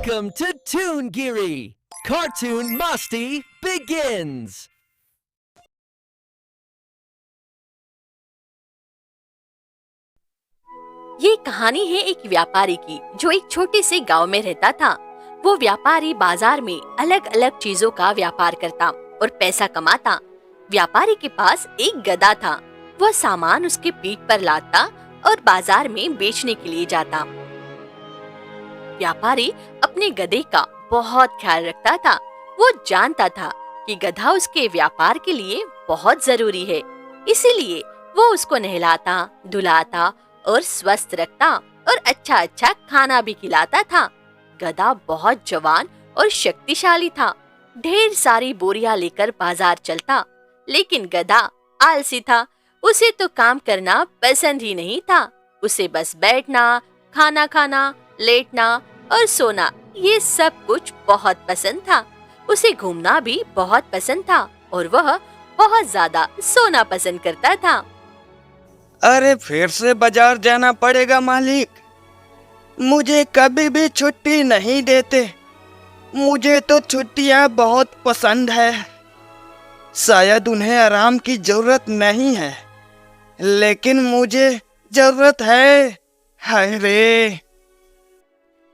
Welcome to Toongiri! Cartoon Musty begins! ये कहानी है एक व्यापारी की जो एक छोटे से गांव में रहता था। वो व्यापारी बाजार में अलग अलग चीजों का व्यापार करता और पैसा कमाता। व्यापारी के पास एक गधा था। वह सामान उसके पीठ पर लादता और बाजार में बेचने के लिए जाता। व्यापारी अपने गधे का बहुत ख्याल रखता था। वो जानता था कि गधा उसके व्यापार के लिए बहुत जरूरी है, इसीलिए वो उसको नहलाता, धुलाता और स्वस्थ रखता और अच्छा अच्छा खाना भी खिलाता था। गधा बहुत जवान और शक्तिशाली था। ढेर सारी बोरियां लेकर बाजार चलता, लेकिन गधा आलसी था। उसे तो काम करना पसंद ही नहीं था। उसे बस बैठना, खाना खाना, लेटना और सोना, ये सब कुछ बहुत पसंद था। उसे घूमना भी बहुत पसंद था और वह बहुत ज्यादा सोना पसंद करता था। अरे फिर से बाजार जाना पड़ेगा मालिक। मुझे कभी भी छुट्टी नहीं देते। मुझे तो छुट्टियां बहुत पसंद है। शायद उन्हें आराम की जरूरत नहीं है, लेकिन मुझे जरूरत है। हाय रे!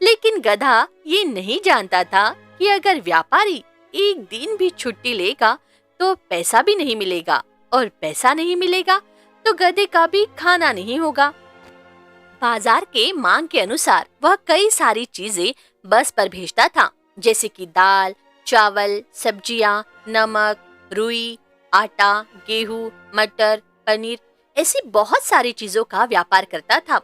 लेकिन गधा ये नहीं जानता था कि अगर व्यापारी एक दिन भी छुट्टी लेगा तो पैसा भी नहीं मिलेगा, और पैसा नहीं मिलेगा तो गधे का भी खाना नहीं होगा। बाजार के मांग के अनुसार वह कई सारी चीजें बस पर भेजता था, जैसे कि दाल, चावल, सब्जियां, नमक, रुई, आटा, गेहूं, मटर, पनीर, ऐसी बहुत सारी चीजों का व्यापार करता था।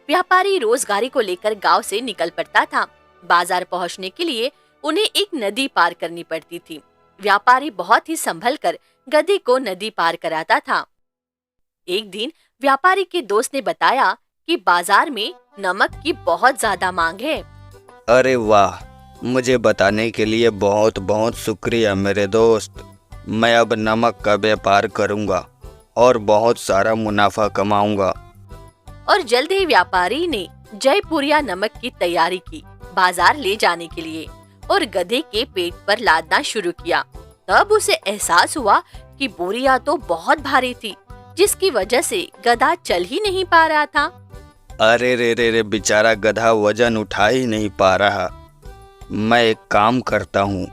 व्यापारी रोज गाड़ी को लेकर गांव से निकल पड़ता था। बाजार पहुंचने के लिए उन्हें एक नदी पार करनी पड़ती थी। व्यापारी बहुत ही संभल कर गधे को नदी पार कराता था। एक दिन व्यापारी के दोस्त ने बताया कि बाजार में नमक की बहुत ज्यादा मांग है। अरे वाह! मुझे बताने के लिए बहुत बहुत शुक्रिया मेरे दोस्त। मैं अब नमक का व्यापार करूंगा और बहुत सारा मुनाफा कमाऊंगा। और जल्द ही व्यापारी ने जयपुरिया नमक की तैयारी की बाजार ले जाने के लिए और गधे के पेट पर लादना शुरू किया। तब उसे एहसास हुआ कि बोरिया तो बहुत भारी थी, जिसकी वजह से गधा चल ही नहीं पा रहा था। अरे रे, बेचारा गधा वजन उठा ही नहीं पा रहा। मैं एक काम करता हूँ,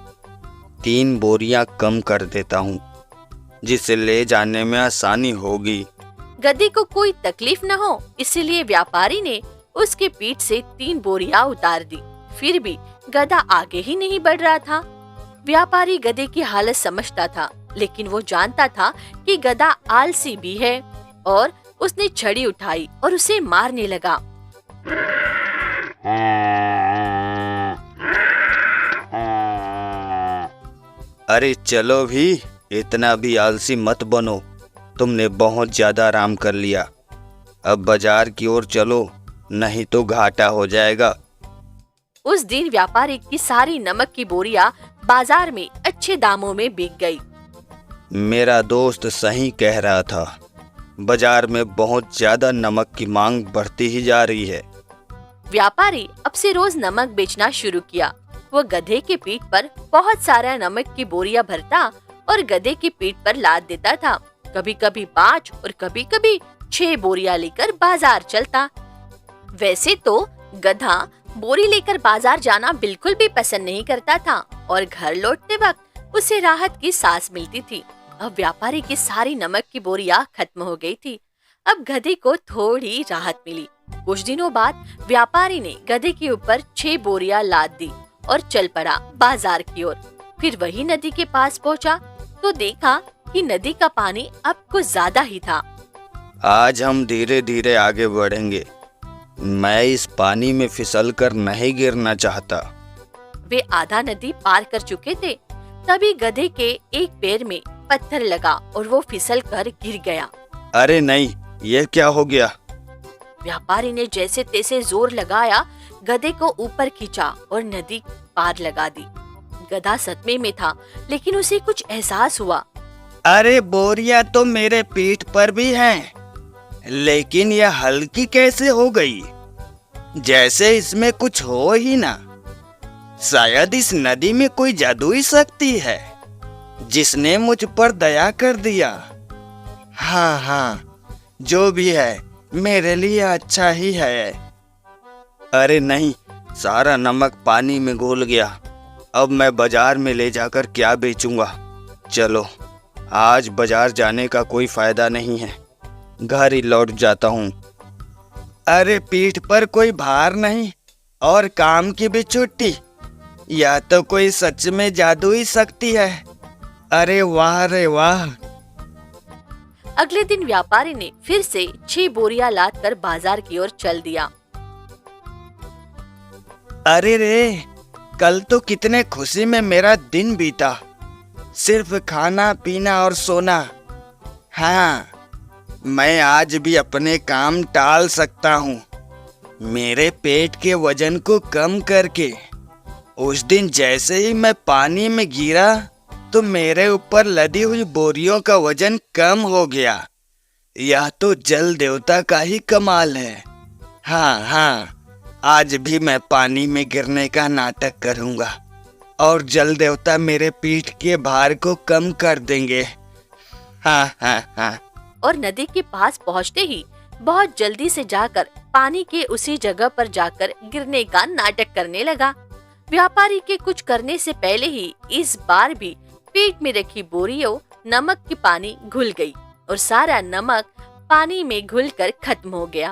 3 बोरियां कम कर देता हूँ, जिसे ले जाने में आसानी होगी। गधे को कोई तकलीफ न हो, इसीलिए व्यापारी ने उसके पीठ से 3 बोरियां उतार दी। फिर भी गधा आगे ही नहीं बढ़ रहा था। व्यापारी गधे की हालत समझता था, लेकिन वो जानता था कि गधा आलसी भी है, और उसने छड़ी उठाई और उसे मारने लगा। अरे चलो भी, इतना भी आलसी मत बनो। तुमने बहुत ज्यादा आराम कर लिया। अब बाजार की ओर चलो, नहीं तो घाटा हो जाएगा। उस दिन व्यापारी की सारी नमक की बोरियां बाजार में अच्छे दामों में बिक गई। मेरा दोस्त सही कह रहा था। बाजार में बहुत ज्यादा नमक की मांग बढ़ती ही जा रही है। व्यापारी अब से रोज नमक बेचना शुरू किया। वो गधे के पीठ पर बहुत सारा नमक की बोरियां भरता और गधे की पीठ पर लाद देता था। कभी कभी 5 और कभी कभी 6 बोरियां लेकर बाजार चलता। वैसे तो गधा बोरी लेकर बाजार जाना बिल्कुल भी पसंद नहीं करता था, और घर लौटते वक्त उसे राहत की सांस मिलती थी। अब व्यापारी की सारी नमक की बोरियां खत्म हो गई थी। अब गधे को थोड़ी राहत मिली। कुछ दिनों बाद व्यापारी ने गधे के ऊपर 6 बोरियां लाद दी और चल पड़ा बाजार की ओर। फिर वही नदी के पास पहुंचा तो देखा कि नदी का पानी अब कुछ ज्यादा ही था। आज हम धीरे धीरे आगे बढ़ेंगे। मैं इस पानी में फिसल कर नहीं गिरना चाहता। वे आधा नदी पार कर चुके थे। तभी गधे के एक पैर में पत्थर लगा और वो फिसल कर गिर गया। अरे नहीं, ये क्या हो गया? व्यापारी ने जैसे तैसे जोर लगाया, गधे को ऊपर खींचा और नदी पार लगा दी। गधा सदमे में था, लेकिन उसे कुछ एहसास हुआ। अरे बोरियां तो मेरे पीठ पर भी हैं, लेकिन यह हल्की कैसे हो गई? जैसे इसमें कुछ हो ही ना। शायद इस नदी में कोई जादुई शक्ति है जिसने मुझ पर दया कर दिया। हाँ हाँ, जो भी है मेरे लिए अच्छा ही है। अरे नहीं, सारा नमक पानी में घुल गया। अब मैं बाजार में ले जाकर क्या बेचूंगा। चलो, आज बाजार जाने का कोई फायदा नहीं है, घर ही लौट जाता हूँ। अरे पीठ पर कोई भार नहीं और काम की भी छुट्टी। या तो कोई सच में जादुई शक्ति है। अरे वाह रे वाह। अगले दिन व्यापारी ने फिर से 6 बोरियां लाद कर बाजार की ओर चल दिया। अरे रे, कल तो कितने खुशी में मेरा दिन बीता, सिर्फ खाना पीना और सोना। हाँ, मैं आज भी अपने काम टाल सकता हूँ, मेरे पेट के वजन को कम करके। उस दिन जैसे ही मैं पानी में गिरा तो मेरे ऊपर लदी हुई बोरियों का वजन कम हो गया। यह तो जल देवता का ही कमाल है। हाँ हाँ, आज भी मैं पानी में गिरने का नाटक करूँगा और जल देवता मेरे पीठ के भार को कम कर देंगे। हाँ हाँ हाँ। और नदी के पास पहुँचते ही बहुत जल्दी से जाकर पानी के उसी जगह पर जाकर गिरने का नाटक करने लगा। व्यापारी के कुछ करने से पहले ही इस बार भी पेट में रखी बोरियों नमक की पानी घुल गई और सारा नमक पानी में घुलकर खत्म हो गया।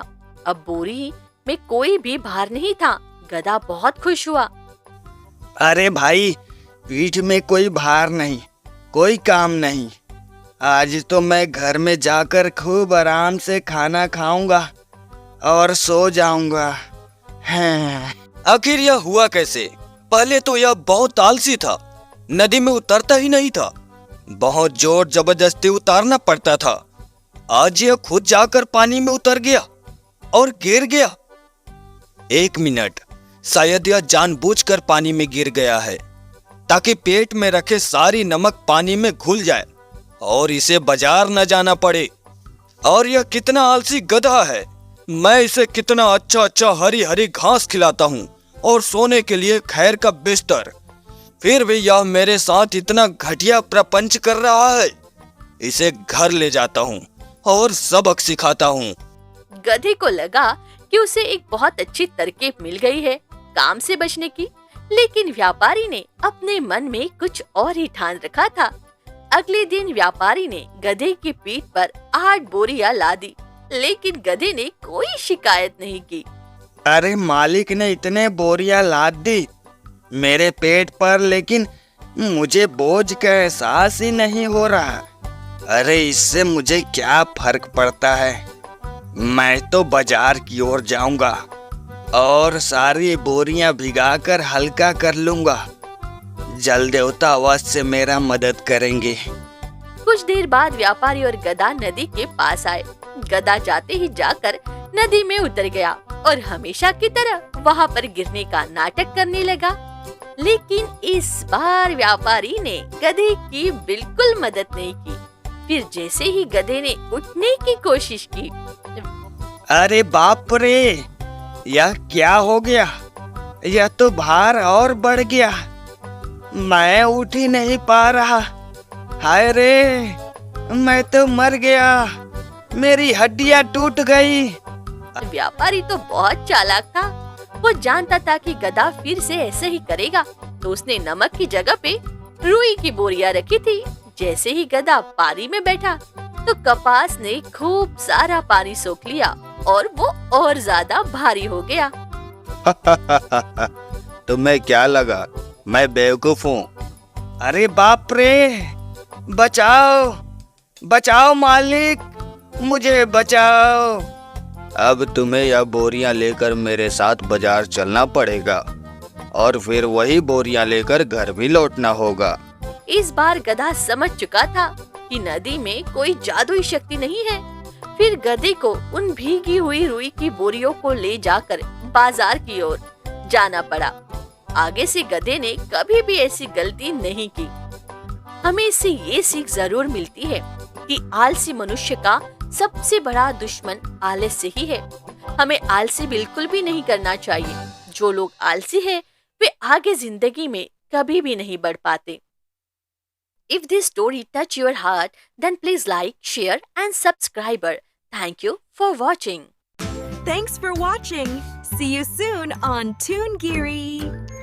अब बोरी में कोई भी भार नहीं था। गधा बहुत खुश हुआ। अरे भाई, पीठ में कोई भार नहीं, कोई काम नहीं। आज तो मैं घर में जाकर खूब आराम से खाना खाऊंगा और सो जाऊंगा। हाँ। आखिर यह हुआ कैसे? पहले तो यह बहुत आलसी था, नदी में उतरता ही नहीं था। बहुत जोर जबरदस्ती उतारना पड़ता था। आज यह खुद जाकर पानी में उतर गया और गिर गया। 1 मिनट, शायद यह जानबूझकर पानी में गिर गया है ताकि पेट में रखे सारी नमक पानी में घुल जाए और इसे बाजार न जाना पड़े। और यह कितना आलसी गधा है। मैं इसे कितना अच्छा अच्छा हरी हरी घास खिलाता हूँ और सोने के लिए खैर का बिस्तर, फिर भी यह मेरे साथ इतना घटिया प्रपंच कर रहा है। इसे घर ले जाता हूँ और सबक सिखाता हूँ। गधे को लगा कि उसे एक बहुत अच्छी तरकीब मिल गई है काम से बचने की, लेकिन व्यापारी ने अपने मन में कुछ और ही ठान रखा था। अगले दिन व्यापारी ने गधे की पीठ पर 8 बोरियां लादी, लेकिन गधे ने कोई शिकायत नहीं की। अरे मालिक ने इतने बोरियां लाद दी मेरे पेट पर, लेकिन मुझे बोझ का एहसास ही नहीं हो रहा। अरे इससे मुझे क्या फर्क पड़ता है। मैं तो बाजार की ओर जाऊंगा और सारी बोरियां भिगाकर हल्का कर लूंगा। जल देवता अवश्य मेरा मदद करेंगे। कुछ देर बाद व्यापारी और गधा नदी के पास आए। गधा जाते ही जाकर नदी में उतर गया और हमेशा की तरह वहाँ पर गिरने का नाटक करने लगा। लेकिन इस बार व्यापारी ने गधे की बिल्कुल मदद नहीं की। फिर जैसे ही गधे ने उठने की कोशिश की, अरे बाप रे, यह क्या हो गया। यह तो भार और बढ़ गया। मैं उठ ही नहीं पा रहा। हाय रे, मैं तो मर गया। मेरी हड्डियां टूट गई। व्यापारी तो बहुत चालाक था। वो जानता था कि गधा फिर से ऐसे ही करेगा, तो उसने नमक की जगह पे रुई की बोरियां रखी थी। जैसे ही गधा पानी में बैठा तो कपास ने खूब सारा पानी सोख लिया और वो और ज्यादा भारी हो गया। तुम्हें क्या लगा मैं बेवकूफ हूँ? अरे बाप रे, बचाओ बचाओ मालिक, मुझे बचाओ। अब तुम्हें यह बोरियां लेकर मेरे साथ बाजार चलना पड़ेगा और फिर वही बोरियां लेकर घर भी लौटना होगा। इस बार गधा समझ चुका था कि नदी में कोई जादुई शक्ति नहीं है। फिर गधे को उन भीगी हुई रुई की बोरियों को ले जाकर बाजार की ओर जाना पड़ा। आगे से गधे ने कभी भी ऐसी गलती नहीं की। हमें इससे ये सीख जरूर मिलती है कि आलसी मनुष्य का सबसे बड़ा दुश्मन आलस्य ही है। हमें आलसी बिल्कुल भी नहीं करना चाहिए। जो लोग आलसी है वे आगे जिंदगी में कभी भी नहीं बढ़ पाते। If this story touched your heart, then please like, share and subscribe. Thank you for watching. Thanks for watching. See you soon on Toon Geary.